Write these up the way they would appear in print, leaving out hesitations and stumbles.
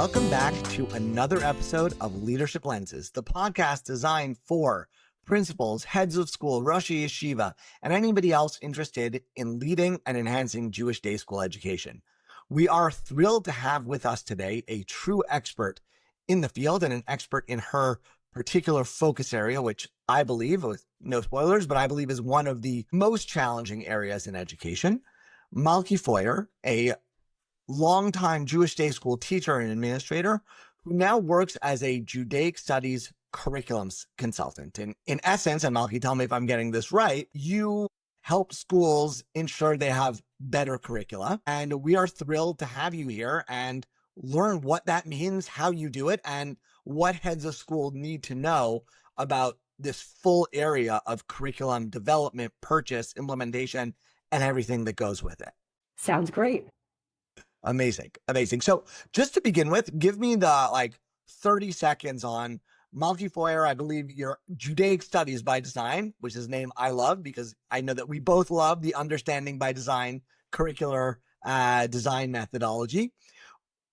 Welcome back to another episode of Leadership Lenses, the podcast designed for principals, heads of school, Rosh Yeshiva, and anybody else interested in leading and enhancing Jewish day school education. We are thrilled to have with us today a true expert in the field and an expert in her particular focus area, which I believe, with no spoilers, but I believe is one of the most challenging areas in education. Malki Feuer, a longtime Jewish day school teacher and administrator who now works as a Judaic studies curriculum consultant. And in essence, and Malki, tell me if I'm getting this right, you help schools ensure they have better curricula. And we are thrilled to have you here and learn what that means, how you do it, and what heads of school need to know about this full area of curriculum development, purchase, implementation, and everything that goes with it. Sounds great. Amazing. So just to begin with, give me the 30 seconds on Malki Feuer. I believe you're Judaic Studies by Design, which is a name I love because I know that we both love the understanding by design curricular design methodology.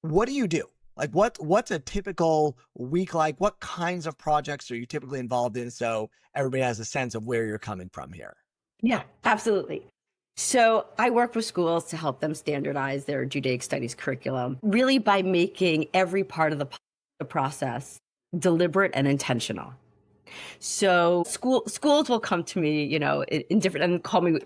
What do you do? What's a typical week like? What kinds of projects are you typically involved in so everybody has a sense of where you're coming from here? Yeah, absolutely. So I work with schools to help them standardize their Judaic Studies curriculum, really by making every part of the process deliberate and intentional. So schools will come to me, in different, and call me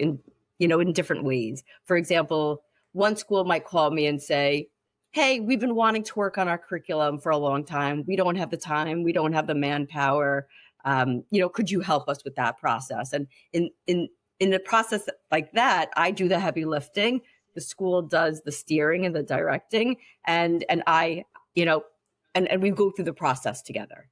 in different ways. For example, one school might call me and say, "Hey, we've been wanting to work on our curriculum for a long time. We don't have the time. We don't have the manpower. Could you help us with that process?" And in a process like that, I do the heavy lifting. The school does the steering and the directing, and I, and we go through the process together.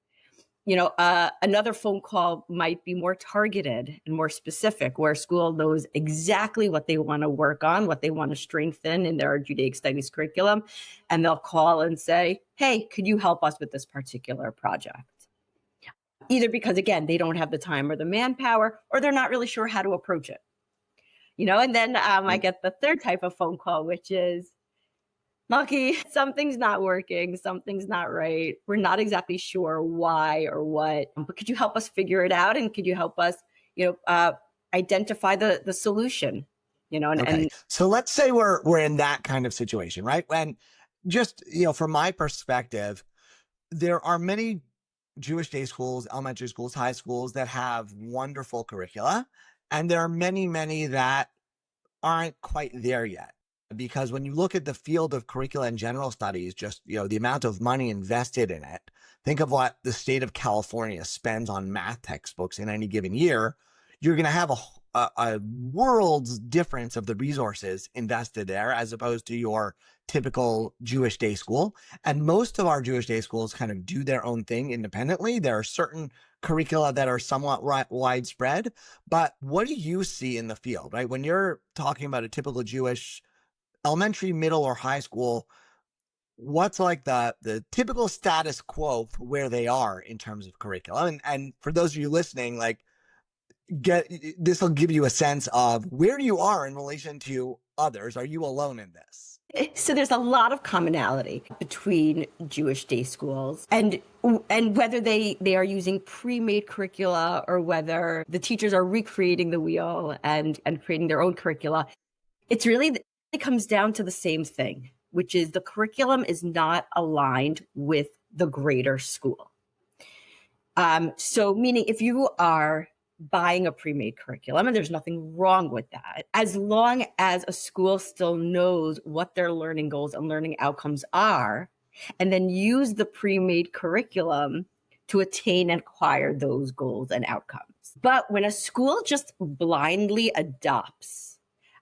Another phone call might be more targeted and more specific, where school knows exactly what they want to work on, what they want to strengthen in their Judaic Studies curriculum, and they'll call and say, "Hey, could you help us with this particular project?" Either because, again, they don't have the time or the manpower, or they're not really sure how to approach it. And then I get the third type of phone call, which is, "Malki, something's not working, something's not right. We're not exactly sure why or what, but could you help us figure it out? And could you help us, identify the solution?" Okay. So let's say we're in that kind of situation, right? And just, from my perspective, there are many Jewish day schools, elementary schools, high schools that have wonderful curricula. And there are many, many that aren't quite there yet. Because when you look at the field of curricula and general studies, just, the amount of money invested in it, think of what the state of California spends on math textbooks in any given year, you're going to have a world's difference of the resources invested there as opposed to your typical Jewish day school. And most of our Jewish day schools kind of do their own thing independently. There are certain curricula that are somewhat widespread, but what do you see in the field, right? When you're talking about a typical Jewish elementary, middle, or high school, what's the typical status quo for where they are in terms of curriculum? And for those of you listening, this will give you a sense of where you are in relation to others. Are you alone in this? So there's a lot of commonality between Jewish day schools and whether they are using pre-made curricula or whether the teachers are recreating the wheel and creating their own curricula. It comes down to the same thing, which is the curriculum is not aligned with the greater school. So meaning if you are buying a pre-made curriculum, and there's nothing wrong with that, as long as a school still knows what their learning goals and learning outcomes are, and then use the pre-made curriculum to attain and acquire those goals and outcomes. But when a school just blindly adopts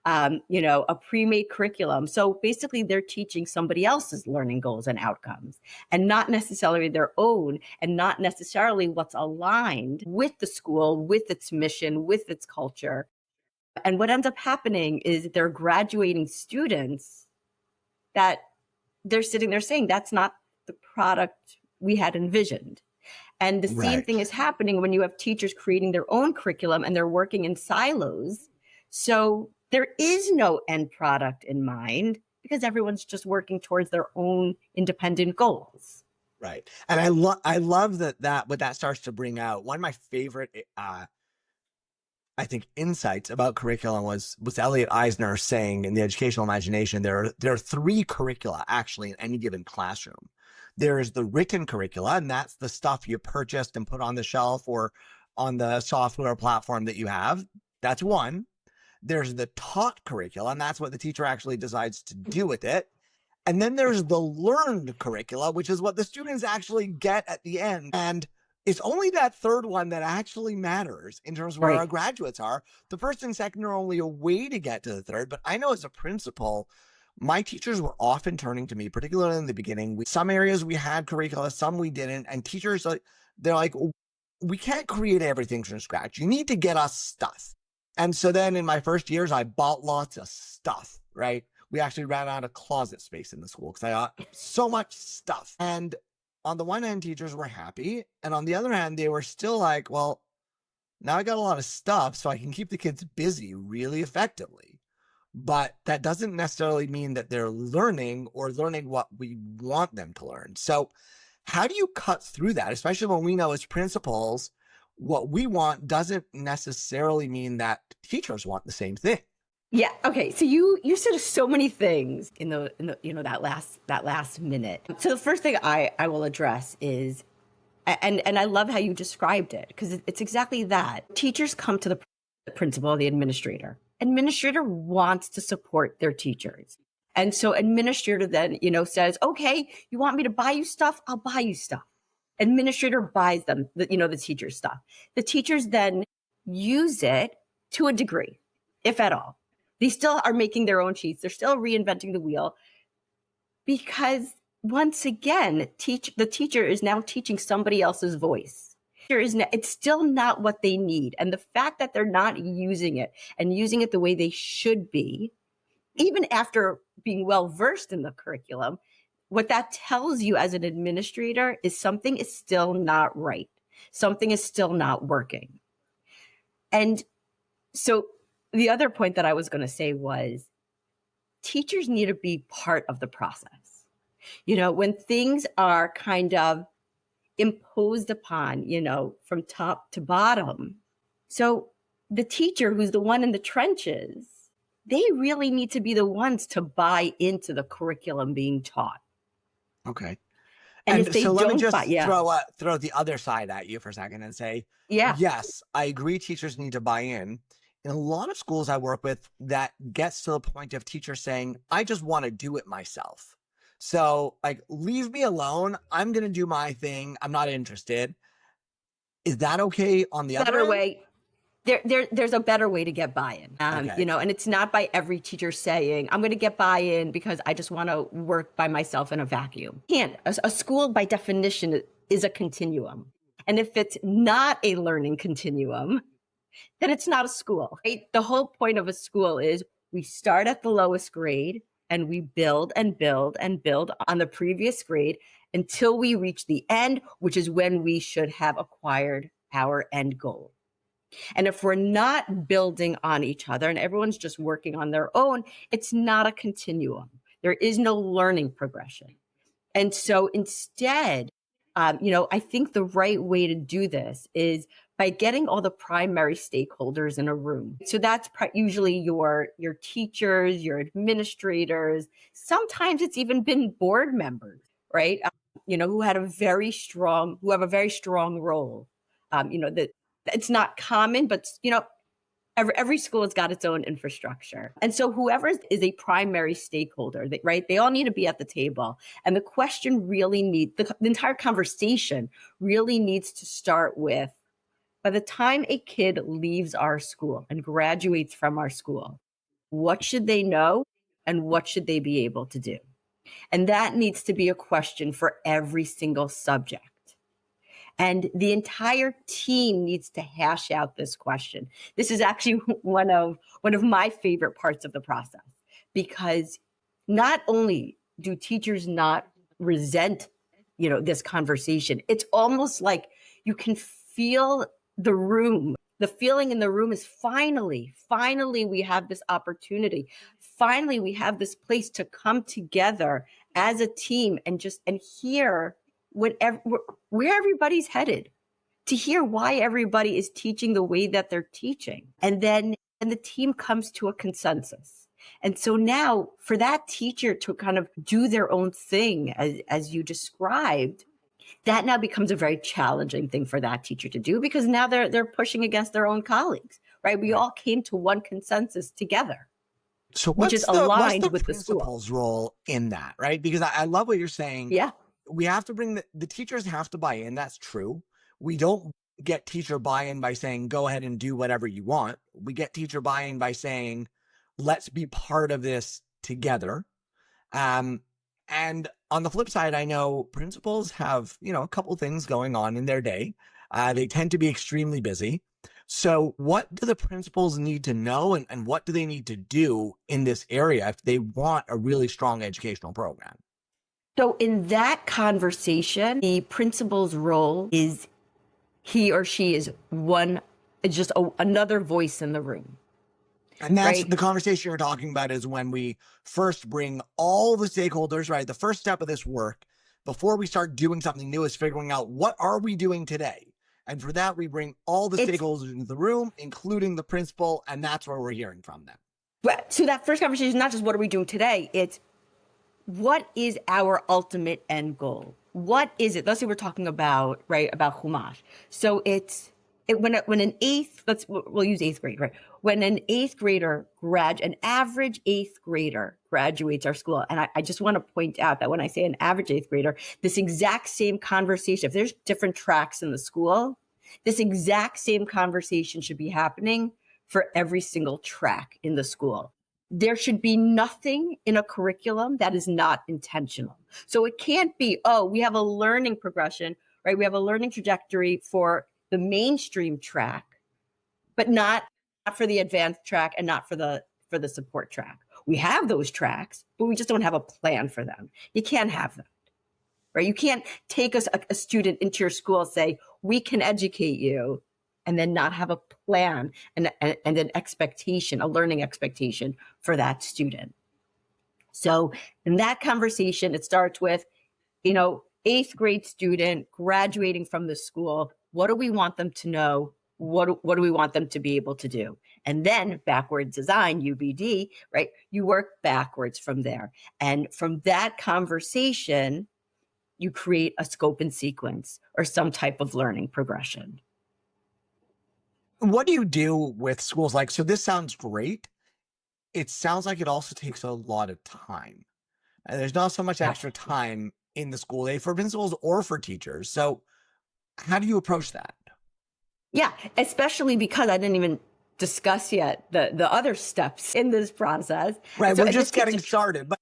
a pre-made curriculum. So basically they're teaching somebody else's learning goals and outcomes and not necessarily their own, and not necessarily what's aligned with the school, with its mission, with its culture. And what ends up happening is they're graduating students that they're sitting there saying, "That's not the product we had envisioned." And the same thing is happening when you have teachers creating their own curriculum and they're working in silos. So there is no end product in mind. because everyone's just working towards their own independent goals. Right. And I love that what that starts to bring out. One of my favorite I think insights about curriculum was Elliot Eisner saying in the educational imagination there are three curricula actually in any given classroom. There is the written curricula, and that's the stuff you purchased and put on the shelf or on the software platform that you have. That's one. There's the taught curricula, and that's what the teacher actually decides to do with it. And then there's the learned curricula, which is what the students actually get at the end. And it's only that third one that actually matters in terms of where our graduates are. The first and second are only a way to get to the third. But I know as a principal, my teachers were often turning to me, particularly in the beginning. Some areas we had curricula, some we didn't. And teachers, they're like, we can't create everything from scratch. You need to get us stuff. And so then in my first years, I bought lots of stuff, right? We actually ran out of closet space in the school because I got so much stuff. And on the one hand, teachers were happy. And on the other hand, they were still like, well, now I got a lot of stuff, so I can keep the kids busy really effectively. But that doesn't necessarily mean that they're learning or learning what we want them to learn. So how do you cut through that, especially when we know as principals, what we want doesn't necessarily mean that teachers want the same thing? Yeah. Okay. So you said so many things in the that last minute. So the first thing I will address is, and I love how you described it, because it's exactly that. Teachers come to the principal, the administrator. Administrator wants to support their teachers. And so administrator then, says, okay, you want me to buy you stuff? I'll buy you stuff. Administrator buys them, the teacher's stuff. The teachers then use it to a degree, if at all. They still are making their own sheets. They're still reinventing the wheel because once again, the teacher is now teaching somebody else's voice. It's still not what they need. And the fact that they're not using it and using it the way they should be, even after being well versed in the curriculum, what that tells you as an administrator is something is still not right. Something is still not working. And so the other point that I was going to say was teachers need to be part of the process. When things are kind of imposed upon, from top to bottom. So the teacher, who's the one in the trenches, they really need to be the ones to buy into the curriculum being taught. Okay. And And if they so let me don't just buy, throw the other side at you for a second and say, yeah, yes, I agree teachers need to buy in. In a lot of schools I work with, that gets to the point of teachers saying, I just want to do it myself. So like, leave me alone. I'm going to do my thing. I'm not interested. Is that okay on the other better end? way. There's a better way to get buy-in, Okay. and it's not by every teacher saying, I'm going to get buy-in because I just want to work by myself in a vacuum. A school by definition is a continuum. And if it's not a learning continuum, then it's not a school, right? The whole point of a school is we start at the lowest grade and we build and build and build on the previous grade until we reach the end, which is when we should have acquired our end goal. And if we're not building on each other and everyone's just working on their own, it's not a continuum. There is no learning progression. And so instead, I think the right way to do this is by getting all the primary stakeholders in a room. So that's usually your teachers, your administrators. Sometimes it's even been board members, right? Who have a very strong role. That it's not common, but every school has got its own infrastructure. And so whoever is a primary stakeholder, right, they all need to be at the table. And the question really the entire conversation really needs to start with, by the time a kid leaves our school and graduates from our school, what should they know and what should they be able to do? And that needs to be a question for every single subject. And the entire team needs to hash out this question. This is actually one of my favorite parts of the process, because not only do teachers not resent, this conversation, it's almost like you can feel the room The feeling in the room is finally we have this opportunity. Finally, we have this place to come together as a team and hear whatever, where everybody's headed, to hear why everybody is teaching the way that they're teaching. And then the team comes to a consensus. And so now for that teacher to kind of do their own thing, as you described, that now becomes a very challenging thing for that teacher to do, because now they're pushing against their own colleagues, right? We all came to one consensus together, So which is what's aligned the with the school. principal's role in that, right? Because I love what you're saying. Yeah. We have to bring the teachers have to buy in. That's true. We don't get teacher buy-in by saying, go ahead and do whatever you want. We get teacher buy-in by saying, let's be part of this together. And on the flip side, I know principals have, a couple things going on in their day. They tend to be extremely busy. So what do the principals need to know, and what do they need to do in this area if they want a really strong educational program? So in that conversation, the principal's role is he or she is another voice in the room. And that's right? the conversation you're talking about, is when we first bring all the stakeholders, right? The first step of this work before we start doing something new is figuring out, what are we doing today? And for that, we bring all the stakeholders into the room, including the principal, and that's where we're hearing from them. But so that first conversation is not just what are we doing today, it's what is our ultimate end goal? What is it? Let's say we're talking about, right, about Chumash. So when an we'll use eighth grade, right? When an average eighth grader graduates our school, and I just want to point out that when I say an average eighth grader, this exact same conversation, if there's different tracks in the school, this exact same conversation should be happening for every single track in the school. There should be nothing in a curriculum that is not intentional. So it can't be, we have a learning progression, right? We have a learning trajectory for the mainstream track, but not for the advanced track and not for the support track. We have those tracks, but we just don't have a plan for them. You can't have that, right? You can't take a student into your school, say, we can educate you, and then not have a plan and an expectation, a learning expectation for that student. So in that conversation, it starts with, eighth grade student graduating from the school. What do we want them to know? What do we want them to be able to do? And then backwards design, UBD, right? You work backwards from there. And from that conversation, you create a scope and sequence or some type of learning progression. What do you do with schools so this sounds great. It sounds like it also takes a lot of time. And there's not so much extra time in the school day for principals or for teachers. So how do you approach that? Yeah, especially because I didn't even discuss yet the other steps in this process. Right, we're just getting started. But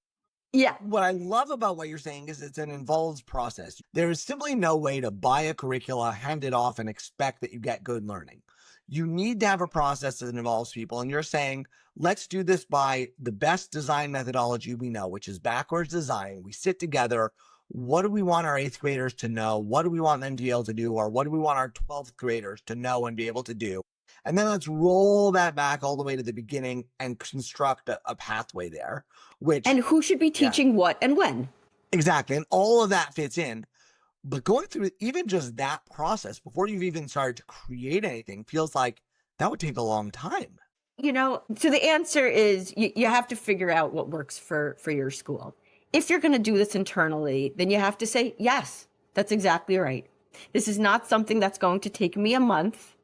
yeah, what I love about what you're saying is it's an involved process. There is simply no way to buy a curricula, hand it off, and expect that you get good learning. You need to have a process that involves people. And you're saying, let's do this by the best design methodology we know, which is backwards design. We sit together. What do we want our eighth graders to know? What do we want them to be able to do? Or what do we want our 12th graders to know and be able to do? And then let's roll that back all the way to the beginning and construct a pathway there. And who should be teaching what and when? Exactly. And all of that fits in. But going through even just that process before you've even started to create anything feels like that would take a long time. So the answer is you have to figure out what works for your school. If you're going to do this internally, then you have to say, yes, that's exactly right. This is not something that's going to take me a month.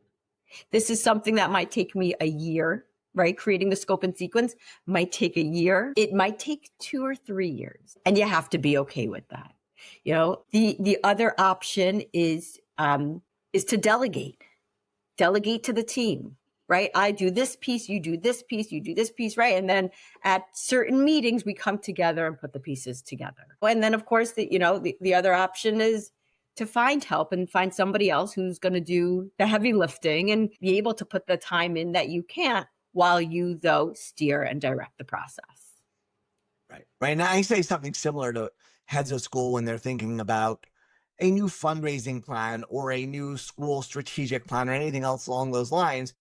This is something that might take me a year, right? Creating the scope and sequence might take a year. It might take 2 or 3 years. And you have to be okay with that. The other option is to delegate to the team, right? I do this piece, you do this piece, you do this piece, right? And then at certain meetings, we come together and put the pieces together. And then of course, the other option is to find help and find somebody else who's going to do the heavy lifting and be able to put the time in that you can't, while you though steer and direct the process. Right. And I say something similar to heads of school when they're thinking about a new fundraising plan or a new school strategic plan or anything else along those lines.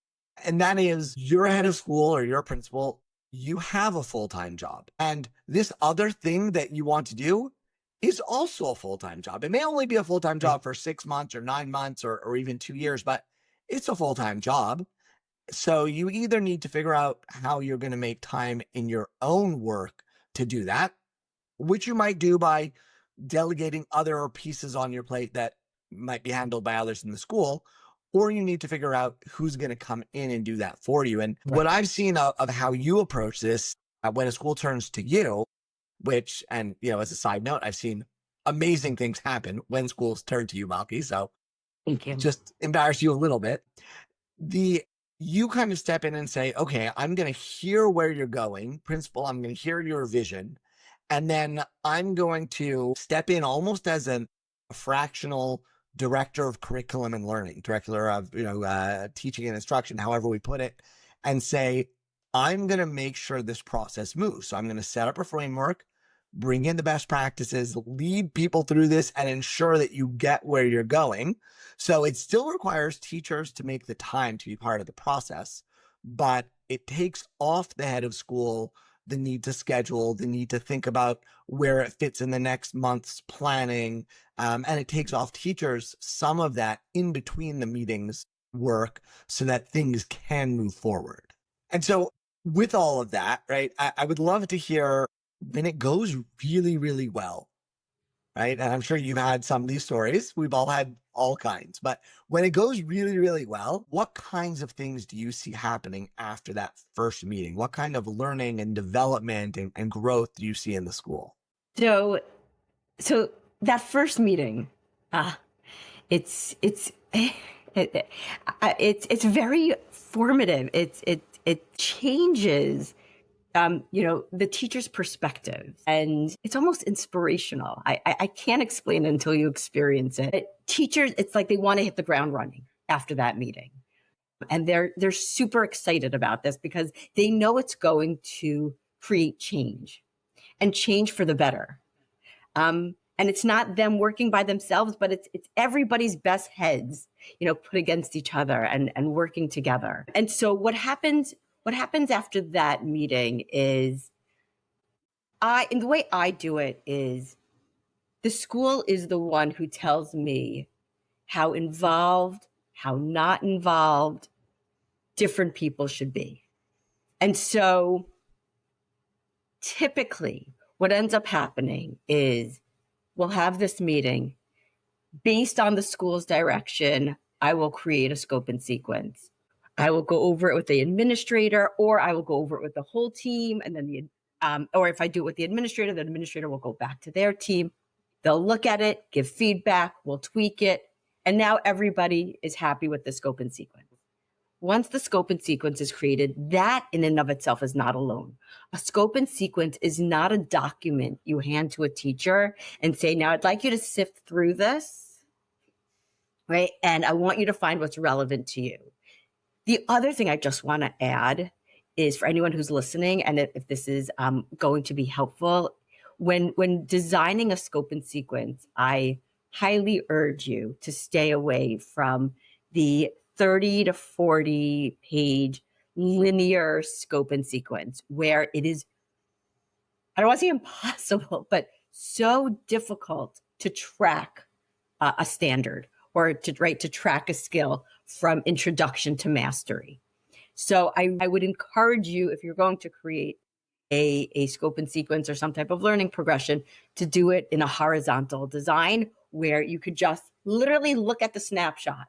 And that is, you're a head of school or you're a principal, you have a full-time job. And this other thing that you want to do is also a full-time job. It may only be a full-time job for 6 months or 9 months or even 2 years, but it's a full-time job. So you either need to figure out how you're going to make time in your own work to do that, which you might do by delegating other pieces on your plate that might be handled by others in the school, or you need to figure out who's going to come in and do that for you. And Right. what I've seen of how you approach this when a school turns to you, which, and as a side note, I've seen amazing things happen when schools turn to you, Malki. So Thank you. just embarrass you a little bit. The You kind of step in and say, okay, I'm going to hear where you're going, principal. I'm going to hear your vision. And then I'm going to step in almost as a fractional director of curriculum and learning, director of, teaching and instruction, however we put it, and say, I'm going to make sure this process moves. So I'm going to set up a framework, bring in the best practices, lead people through this, and ensure that you get where you're going. So it still requires teachers to make the time to be part of the process, but it takes off the head of school the need to schedule, the need to think about where it fits in the next month's planning. And it takes off teachers some of that in between the meetings work so that things can move forward. And so with all of that, right, I would love to hear when it goes really, really well, right? And I'm sure you've had some of these stories. We've all had all kinds, but when it goes really, really well, what kinds of things do you see happening after that first meeting? What kind of learning and development and growth do you see in the school? So, so that first meeting, it's it's very formative. It changes the teacher's perspective, and it's almost inspirational. I can't explain it until you experience it. Teachers, it's like they want to hit the ground running after that meeting. And they're super excited about this because they know it's going to create change and change for the better. And it's not them working by themselves, but it's everybody's best heads, put against each other and working together. And so what happens after that meeting is and the way I do it is the school is the one who tells me how involved, how not involved different people should be. And so typically what ends up happening is we'll have this meeting based on the school's direction. I will create a scope and sequence. I will go over it with the administrator, or I will go over it with the whole team. And then or if I do it with the administrator will go back to their team. They'll look at it, give feedback, we'll tweak it. And now everybody is happy with the scope and sequence. Once the scope and sequence is created, that in and of itself is not alone. A scope and sequence is not a document you hand to a teacher and say, now I'd like you to sift through this, right? And I want you to find what's relevant to you. The other thing I just want to add is for anyone who's listening, and if this is going to be helpful, when designing a scope and sequence, I highly urge you to stay away from the 30 to 40 page linear scope and sequence where it is, I don't want to say impossible, but so difficult to track a standard or to track a skill from introduction to mastery. So I would encourage you, if you're going to create a scope and sequence or some type of learning progression, to do it in a horizontal design where you could just literally look at the snapshot.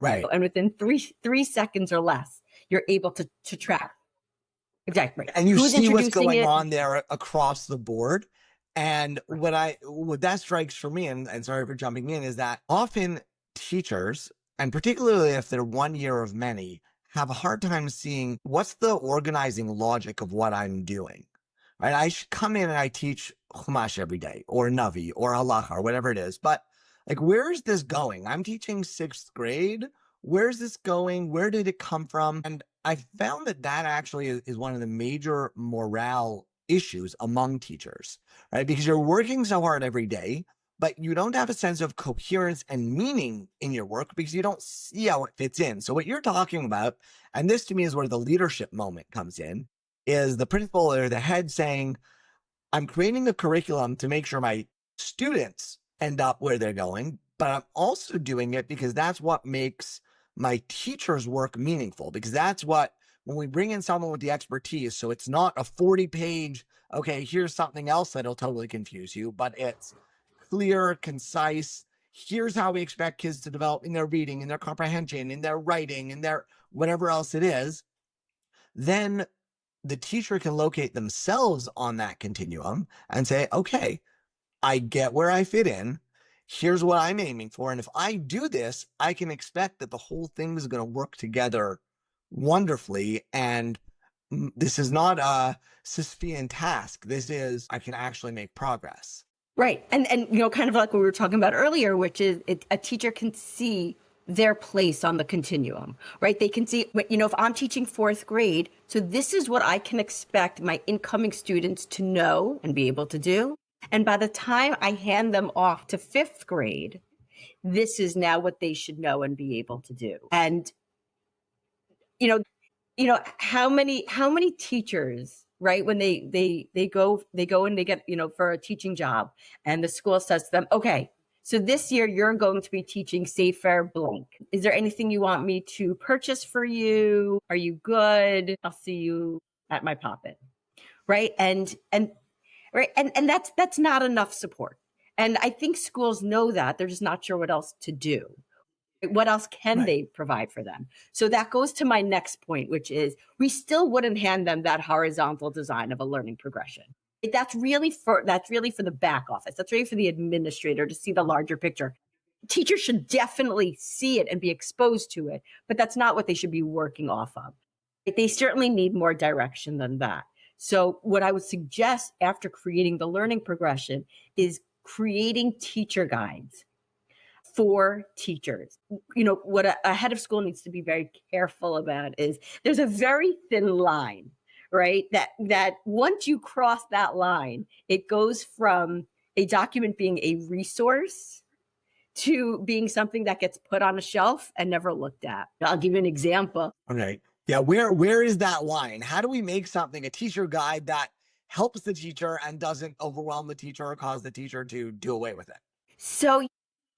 Right. And within three seconds or less, you're able to track. Exactly. And you Who's see what's introducing going it? on there across the board. And what that strikes for me, and sorry for jumping in, is that often teachers, and particularly if they're 1 year of many, have a hard time seeing what's the organizing logic of what I'm doing. Right? I should come in and I teach Chumash every day, or Navi, or Halacha, or whatever it is. But like, where is this going? I'm teaching 6th grade. Where's this going? Where did it come from? And I found that actually is one of the major morale issues among teachers, right? Because you're working so hard every day, but you don't have a sense of coherence and meaning in your work because you don't see how it fits in. So what you're talking about, and this to me is where the leadership moment comes in, is the principal or the head saying, I'm creating a curriculum to make sure my students end up where they're going, but I'm also doing it because that's what makes my teacher's work meaningful. Because that's what, when we bring in someone with the expertise, so it's not a 40-page, okay, here's something else that'll totally confuse you, but it's clear, concise. Here's how we expect kids to develop in their reading, in their comprehension, in their writing, in their whatever else it is. Then the teacher can locate themselves on that continuum and say, okay, I get where I fit in. Here's what I'm aiming for. And if I do this, I can expect that the whole thing is going to work together wonderfully. And this is not a Sisyphean task. This is, I can actually make progress. Right. And kind of like what we were talking about earlier, which is a teacher can see their place on the continuum, right? They can see, if I'm teaching fourth grade, so this is what I can expect my incoming students to know and be able to do. And by the time I hand them off to fifth grade, this is now what they should know and be able to do. And, how many teachers, right, when they go and they get, for a teaching job, and the school says to them, okay, so this year you're going to be teaching Safer blank. Is there anything you want me to purchase for you? Are you good? I'll see you at my pop-in. Right. And right. And that's not enough support. And I think schools know that. They're just not sure what else to do. What else can Right. they provide for them? So that goes to my next point, which is we still wouldn't hand them that horizontal design of a learning progression. That's really for the back office. That's really for the administrator to see the larger picture. Teachers should definitely see it and be exposed to it, but that's not what they should be working off of. They certainly need more direction than that. So what I would suggest after creating the learning progression is creating teacher guides for teachers. What a head of school needs to be very careful about is there's a very thin line, right? That once you cross that line, it goes from a document being a resource to being something that gets put on a shelf and never looked at. I'll give you an example. Okay. Yeah. Where is that line? How do we make something a teacher guide that helps the teacher and doesn't overwhelm the teacher or cause the teacher to do away with it? So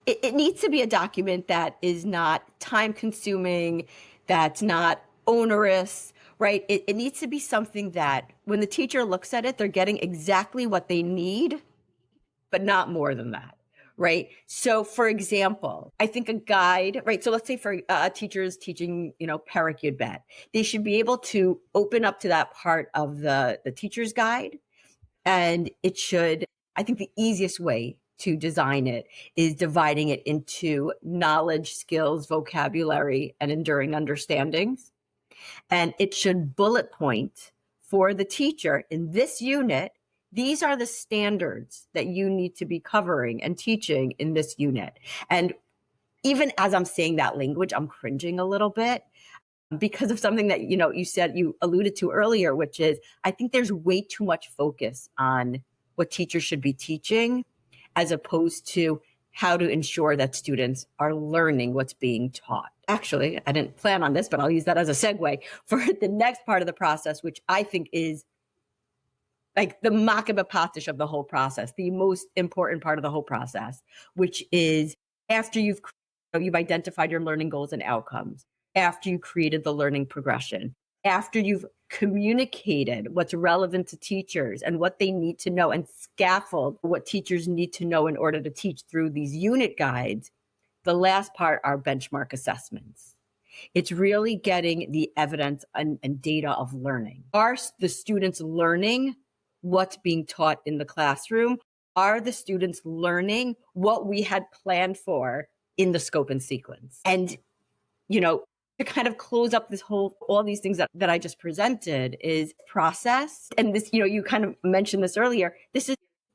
it needs to be a document that is not time consuming, that's not onerous, right? It needs to be something that when the teacher looks at it, they're getting exactly what they need, but not more than that, right? So for example, I think a guide, right? So let's say for a teacher is teaching, Parakeet Bet, they should be able to open up to that part of the teacher's guide. And it should, I think the easiest way to design it is dividing it into knowledge, skills, vocabulary, and enduring understandings. And it should bullet point for the teacher in this unit. These are the standards that you need to be covering and teaching in this unit. And even as I'm saying that language, I'm cringing a little bit because of something that, you alluded to earlier, which is I think there's way too much focus on what teachers should be teaching as opposed to how to ensure that students are learning what's being taught. Actually, I didn't plan on this, but I'll use that as a segue for the next part of the process, which I think is like the makaba patish of the whole process, the most important part of the whole process, which is after you've identified your learning goals and outcomes, after you created the learning progression, after you've communicated what's relevant to teachers and what they need to know and scaffold what teachers need to know in order to teach through these unit guides, the last part are benchmark assessments. It's really getting the evidence and data of learning. Are the students learning what's being taught in the classroom? Are the students learning what we had planned for in the scope and sequence? And, to kind of close up all these things that I just presented is process. And this, you kind of mentioned this earlier.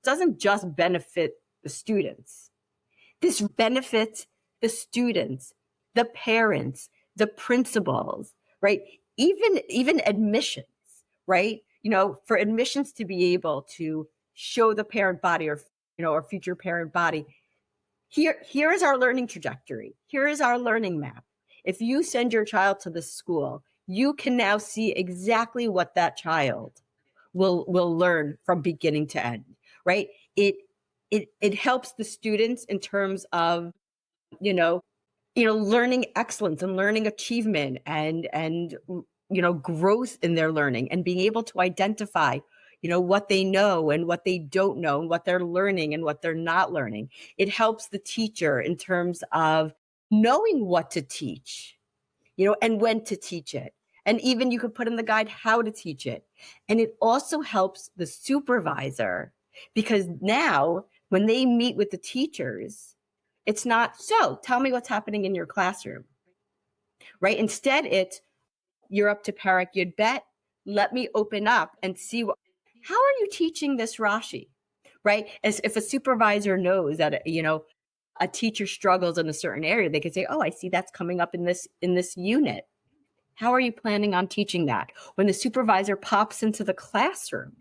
Doesn't just benefit the students. This benefits the students, the parents, the principals, right? Even admissions, right? For admissions to be able to show the parent body or or future parent body, here is our learning trajectory. Here is our learning map. If you send your child to this school, you can now see exactly what that child will learn from beginning to end, right? It helps the students in terms of, learning excellence and learning achievement and growth in their learning, and being able to identify what they know and what they don't know, and what they're learning and what they're not learning. It helps the teacher in terms of knowing what to teach, and when to teach it. And even you could put in the guide how to teach it. And it also helps the supervisor, because now when they meet with the teachers, it's not, so tell me what's happening in your classroom, right? Instead, it's, you're up to Parak Yud Bet. Let me open up and see how are you teaching this Rashi, right? As if a supervisor knows that, a teacher struggles in a certain area, they could say, oh, I see that's coming up in this unit. How are you planning on teaching that? When the supervisor pops into the classroom,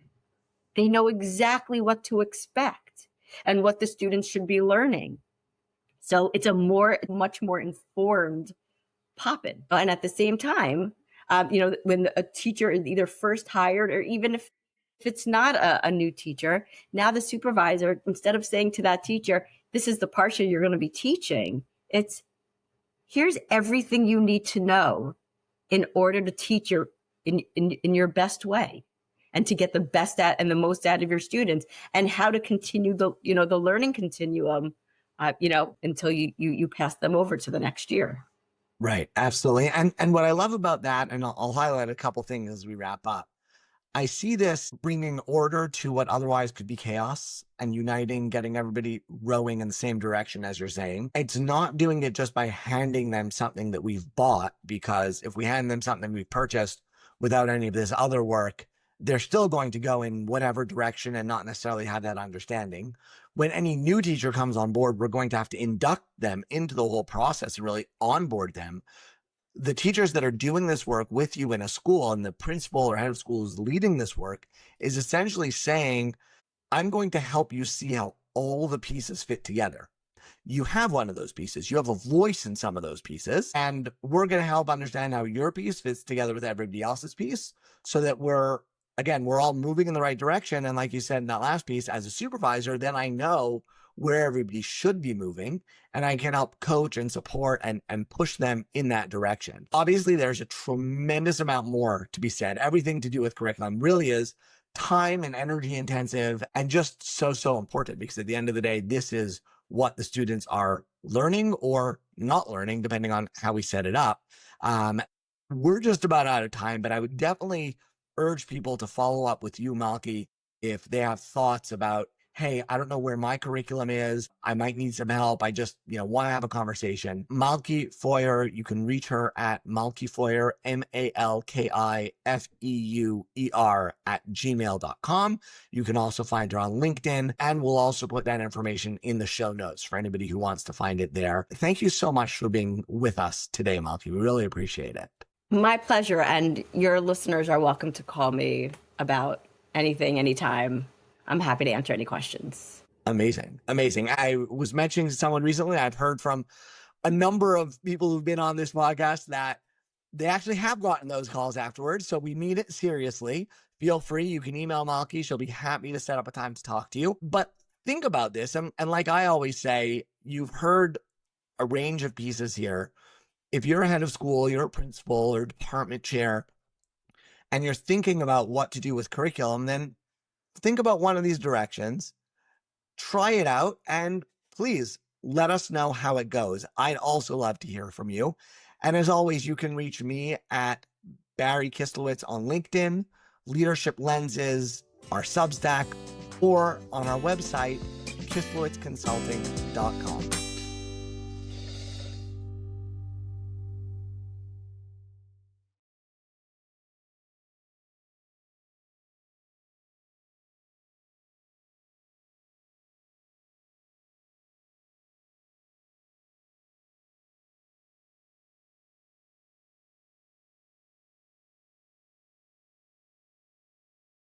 they know exactly what to expect and what the students should be learning. So it's much more informed pop-in. And at the same time, when a teacher is either first hired, or even if it's not a new teacher, now the supervisor, instead of saying to that teacher, this is the parsha you're going to be teaching, it's, here's everything you need to know in order to teach in your best way, and to get the best and the most out of your students, and how to continue the learning continuum, until you pass them over to the next year. Right. Absolutely. And what I love about that, and I'll highlight a couple things as we wrap up. I see this bringing order to what otherwise could be chaos, and uniting, getting everybody rowing in the same direction, as you're saying. It's not doing it just by handing them something that we've bought, because if we hand them something we've purchased without any of this other work, they're still going to go in whatever direction and not necessarily have that understanding. When any new teacher comes on board, we're going to have to induct them into the whole process and really onboard them. The teachers that are doing this work with you in a school, and the principal or head of school is leading this work, is essentially saying, I'm going to help you see how all the pieces fit together. You have one of those pieces. You have a voice in some of those pieces, and we're going to help understand how your piece fits together with everybody else's piece, so that we're all moving in the right direction. And like you said in that last piece, as a supervisor, then I know where everybody should be moving, and I can help coach and support and push them in that direction. Obviously, there's a tremendous amount more to be said. Everything to do with curriculum really is time and energy intensive, and just so important, because at the end of the day, this is what the students are learning or not learning, depending on how we set it up. We're just about out of time, but I would definitely urge people to follow up with you, Malki, if they have thoughts about, hey, I don't know where my curriculum is. I might need some help. I just, want to have a conversation. Malki Feuer, you can reach her at Malki Feuer, MalkiFeuer @gmail.com. You can also find her on LinkedIn, and we'll also put that information in the show notes for anybody who wants to find it there. Thank you so much for being with us today, Malki. We really appreciate it. My pleasure. And your listeners are welcome to call me about anything, anytime. I'm happy to answer any questions. Amazing. I was mentioning to someone recently, I've heard from a number of people who've been on this podcast that they actually have gotten those calls afterwards. So we mean it seriously. Feel free. You can email Malki. She'll be happy to set up a time to talk to you. But think about this. And like I always say, you've heard a range of pieces here. If you're a head of school, you're a principal or department chair, and you're thinking about what to do with curriculum, then think about one of these directions, try it out, and please let us know how it goes. I'd also love to hear from you. And as always, you can reach me at Barry Kislowitz on LinkedIn, Leadership Lenses, our Substack, or on our website, kislowitzconsulting.com.